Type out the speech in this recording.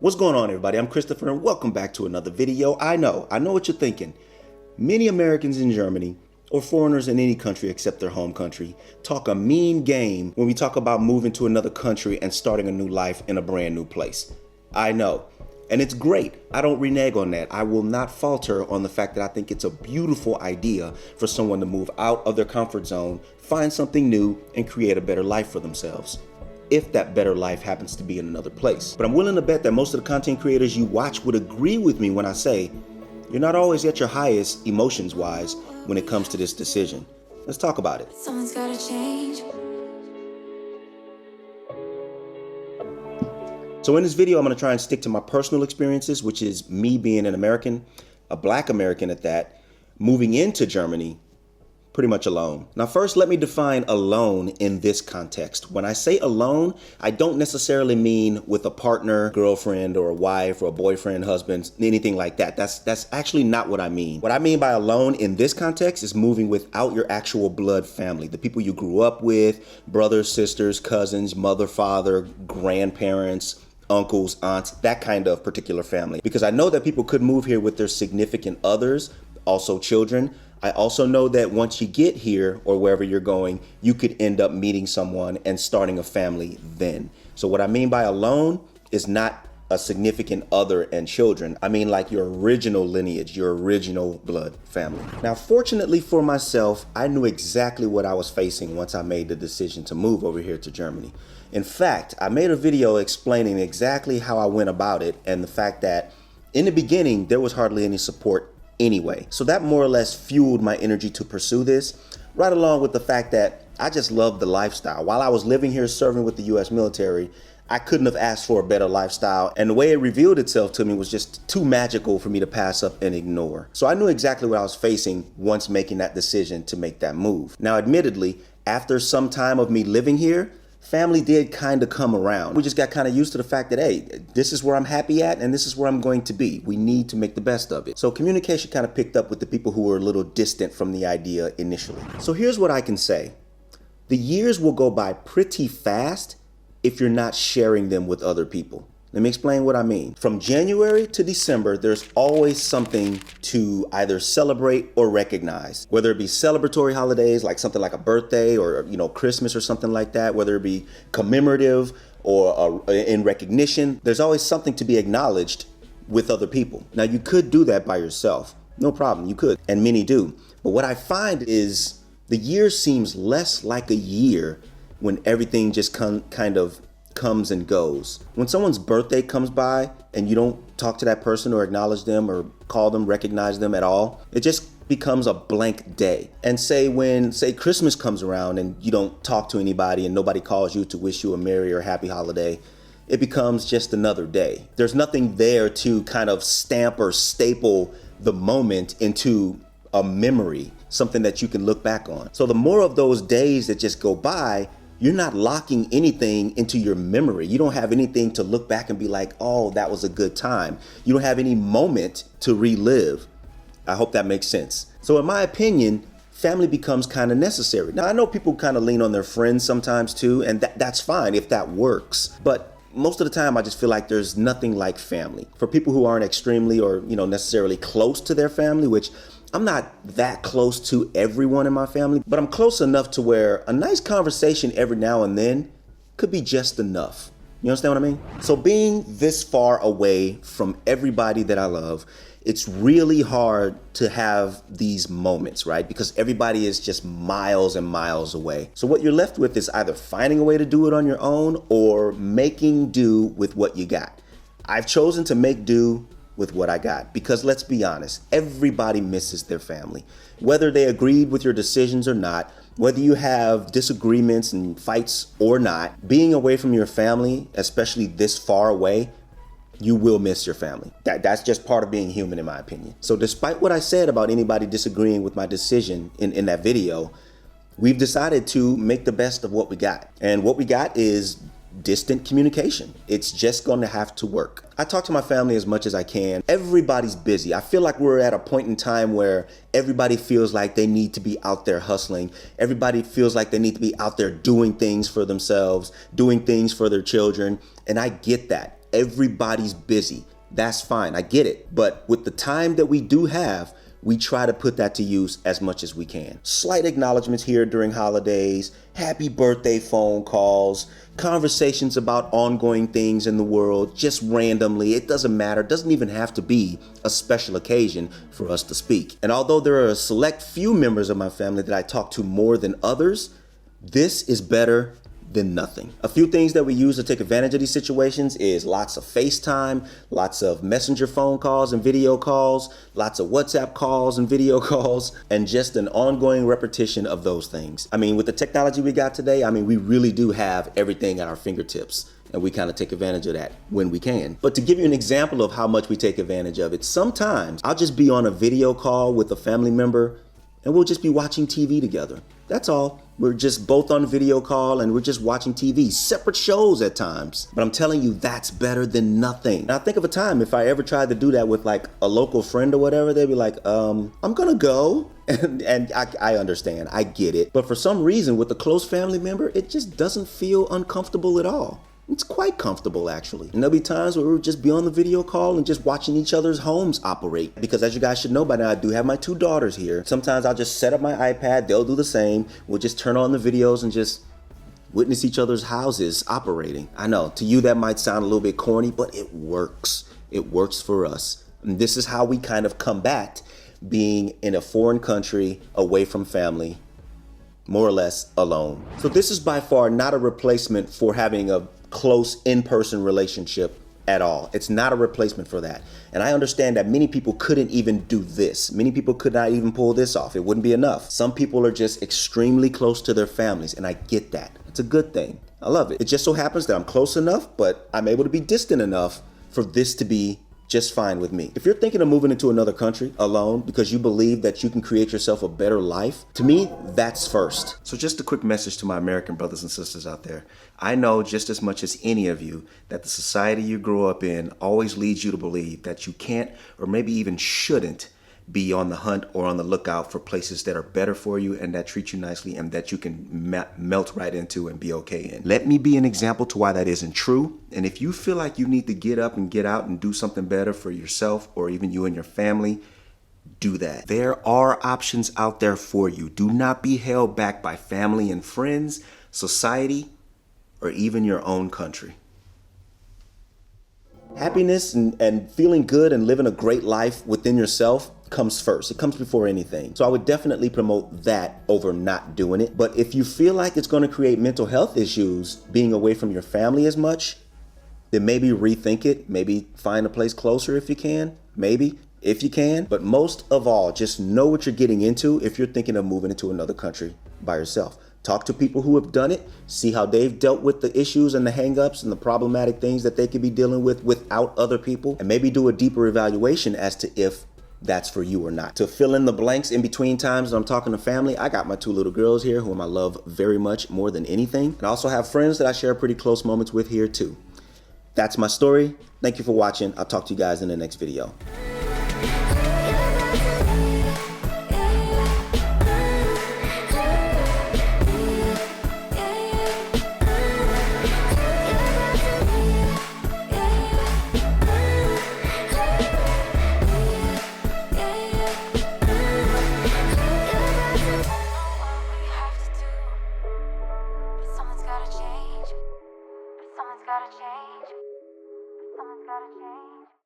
What's going on, everybody? I'm Christopher and welcome back to another video. I know what you're thinking. Many Americans in Germany, or foreigners in any country except their home country, talk a mean game when we talk about moving to another country and starting a new life in a brand new place. I know. And it's great. I don't renege on that. I will not falter on the fact that I think it's a beautiful idea for someone to move out of their comfort zone, find something new, and create a better life for themselves, if that better life happens to be in another place. But I'm willing to bet that most of the content creators you watch would agree with me when I say you're not always at your highest emotions-wise when it comes to this decision. Let's talk about it. Someone's gotta change. So in this video, I'm gonna try and stick to my personal experiences, which is me being an American, a Black American at that, moving into Germany pretty much alone. Now, first, let me define alone in this context. When I say alone, I don't necessarily mean with a partner, girlfriend, or a wife, or a boyfriend, husband, anything like that. That's actually not what I mean. What I mean by alone in this context is moving without your actual blood family, the people you grew up with, brothers, sisters, cousins, mother, father, grandparents, uncles, aunts, that kind of particular family. Because I know that people could move here with their significant others, also children. I also know that once you get here or wherever you're going, you could end up meeting someone and starting a family then. So what I mean by alone is not a significant other and children. I mean like your original lineage, your original blood family. Now, fortunately for myself, I knew exactly what I was facing once I made the decision to move over here to Germany. In fact, I made a video explaining exactly how I went about it and the fact that in the beginning, there was hardly any support anyway. So that more or less fueled my energy to pursue this, right along with the fact that I just loved the lifestyle. While I was living here serving with the US military, I couldn't have asked for a better lifestyle, and the way it revealed itself to me was just too magical for me to pass up and ignore. So I knew exactly what I was facing once making that decision to make that move. Now, admittedly, after some time of me living here, family did kind of come around. We just got kind of used to the fact that, hey, this is where I'm happy at and this is where I'm going to be. We need to make the best of it. So communication kind of picked up with the people who were a little distant from the idea initially. So here's what I can say. The years will go by pretty fast if you're not sharing them with other people. Let me explain what I mean. From January to December, there's always something to either celebrate or recognize, whether it be celebratory holidays, like something like a birthday or, Christmas or something like that, whether it be commemorative or in recognition, there's always something to be acknowledged with other people. Now, you could do that by yourself. No problem, you could, and many do. But what I find is the year seems less like a year when everything just kind of comes and goes. When someone's birthday comes by and you don't talk to that person or acknowledge them or call them, recognize them at all, it just becomes a blank day. And when Christmas comes around and you don't talk to anybody and nobody calls you to wish you a merry or happy holiday, it becomes just another day. There's nothing there to kind of stamp or staple the moment into a memory, something that you can look back on. So the more of those days that just go by, you're not locking anything into your memory. You don't have anything to look back and be like, oh, that was a good time. You don't have any moment to relive. I hope that makes sense. So in my opinion, family becomes kind of necessary. Now, I know people kind of lean on their friends sometimes too, and that's fine if that works. But most of the time, I just feel like there's nothing like family. For people who aren't extremely or, necessarily close to their family, which I'm not that close to everyone in my family, but I'm close enough to where a nice conversation every now and then could be just enough. You understand what I mean? So being this far away from everybody that I love, it's really hard to have these moments, right? Because everybody is just miles and miles away. So what you're left with is either finding a way to do it on your own or making do with what you got. I've chosen to make do with what I got, because let's be honest, everybody misses their family. Whether they agreed with your decisions or not, whether you have disagreements and fights or not, being away from your family, especially this far away, you will miss your family. That's just part of being human, in my opinion. So despite what I said about anybody disagreeing with my decision in that video, we've decided to make the best of what we got. And what we got is distant communication. It's just going to have to work. I talk to my family as much as I can. Everybody's busy. I feel like we're at a point in time where everybody feels like they need to be out there hustling. Everybody feels like they need to be out there doing things for themselves, doing things for their children. And I get that. Everybody's busy. That's fine. I get it. But with the time that we do have, we try to put that to use as much as we can. Slight acknowledgments here during holidays, happy birthday phone calls, conversations about ongoing things in the world, just randomly. It doesn't matter. It doesn't even have to be a special occasion for us to speak. And although there are a select few members of my family that I talk to more than others, this is better than nothing. A few things that we use to take advantage of these situations is lots of FaceTime, lots of messenger phone calls and video calls, lots of WhatsApp calls and video calls, and just an ongoing repetition of those things. I mean, with the technology we got today, I mean, we really do have everything at our fingertips. And we kind of take advantage of that when we can. But to give you an example of how much we take advantage of it, sometimes I'll just be on a video call with a family member and we'll just be watching TV together. That's all. We're just both on video call and we're just watching TV, separate shows at times. But I'm telling you, that's better than nothing. Now think of a time if I ever tried to do that with like a local friend or whatever, they'd be like, I'm gonna go. And I understand, I get it. But for some reason with a close family member, it just doesn't feel uncomfortable at all. It's quite comfortable actually. And there'll be times where we'll just be on the video call and just watching each other's homes operate. Because as you guys should know by now, I do have my 2 daughters here. Sometimes I'll just set up my iPad, they'll do the same. We'll just turn on the videos and just witness each other's houses operating. I know, to you that might sound a little bit corny, but it works. It works for us. And this is how we kind of combat being in a foreign country, away from family, more or less alone. So this is by far not a replacement for having a close in-person relationship at all. It's not a replacement for that. And I understand that many people couldn't even do this. Many people could not even pull this off. It wouldn't be enough. Some people are just extremely close to their families, and I get that. It's a good thing. I love it. It just so happens that I'm close enough, but I'm able to be distant enough for this to be just fine with me. If you're thinking of moving into another country alone because you believe that you can create yourself a better life, to me, that's first. So just a quick message to my American brothers and sisters out there. I know just as much as any of you that the society you grew up in always leads you to believe that you can't or maybe even shouldn't be on the hunt or on the lookout for places that are better for you and that treat you nicely and that you can melt right into and be okay in. Let me be an example to why that isn't true. And if you feel like you need to get up and get out and do something better for yourself or even you and your family, do that. There are options out there for you. Do not be held back by family and friends, society, or even your own country. Happiness and feeling good and living a great life within yourself comes first. It comes before anything. So I would definitely promote that over not doing it. But if you feel like it's going to create mental health issues being away from your family as much, then maybe rethink it. Maybe find a place closer if you can. Maybe, if you can. But most of all, just know what you're getting into if you're thinking of moving into another country by yourself. Talk to people who have done it, see how they've dealt with the issues and the hangups and the problematic things that they could be dealing with without other people, and maybe do a deeper evaluation as to if that's for you or not. To fill in the blanks in between times that I'm talking to family, I got my 2 little girls here whom I love very much more than anything. And I also have friends that I share pretty close moments with here too. That's my story. Thank you for watching. I'll talk to you guys in the next video.